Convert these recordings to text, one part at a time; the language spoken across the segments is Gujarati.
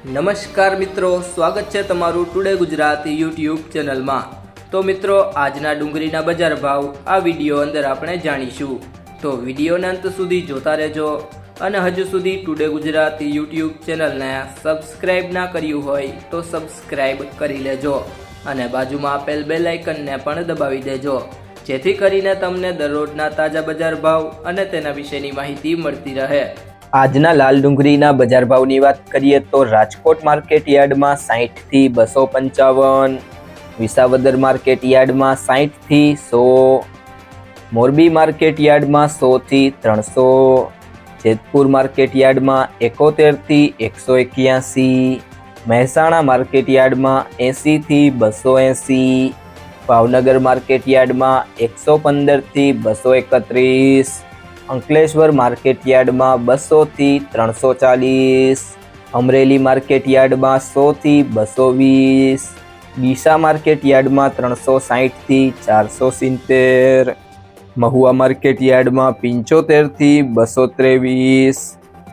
નમસ્કાર મિત્રો, સ્વાગત છે તમારું ટુડે ગુજરાતી યુટ્યુબ ચેનલમાં। તો મિત્રો, આજના ડુંગળીના બજાર ભાવ આ વિડીયો અંદર આપણે જાણીશું, તો વિડીયોને અંત સુધી જોતા રહેજો। અને હજુ સુધી ટુડે ગુજરાતી યુટ્યુબ ચેનલને સબસ્ક્રાઇબ ના કર્યું હોય તો સબસ્ક્રાઇબ કરી લેજો અને બાજુમાં આપેલ બેલ આઇકનને પણ દબાવી દેજો, જેથી કરીને તમને દરરોજના તાજા બજાર ભાવ અને તેના વિશેની માહિતી મળતી રહે। આજના લાલ ડુંગળીના બજાર ભાવની વાત કરીએ તો રાજકોટ માર્કેટ યાર્ડમાં 60 થી 255, વિસાવદર માર્કેટ યાર્ડમાં 60 થી 100, મોરબી માર્કેટ યાર્ડમાં 100 થી 300, જેતપુર માર્કેટ યાર્ડમાં 71 થી 181, મહેસાણા માર્કેટ યાર્ડમાં 80 થી 280, ભાવનગર માર્કેટ યાર્ડમાં 115 થી 231, અંકલેશ્વર માર્કેટ યાર્ડમાં 200 થી 340, અમરેલી માર્કેટ યાર્ડમાં 100 થી 220, ડીસા માર્કેટ યાર્ડમાં 360 થી 470, મહુવા માર્કેટ યાર્ડમાં 75 થી 223,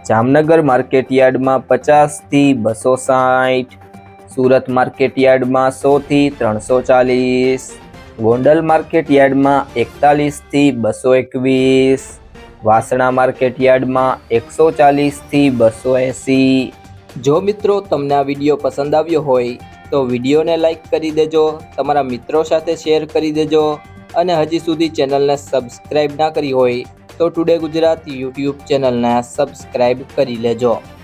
જામનગર માર્કેટ યાર્ડમાં 50 થી 260, સુરત માર્કેટ યાર્ડમાં 100 થી 340, ગોંડલ માર્કેટ યાર્ડમાં 41 થી 221, વાસણા માર્કેટ યાર્ડમાં 140 થી 280। જો મિત્રો તમને આ વિડીયો પસંદ આવ્યો હોય તો વિડીયોને લાઈક કરી દેજો, તમારા મિત્રો સાથે શેર કરી દેજો અને હજી સુધી ચેનલને સબસ્ક્રાઇબ ના કરી હોય તો ટુડે ગુજરાતી યુટ્યુબ ચેનલને સબસ્ક્રાઇબ કરી લેજો।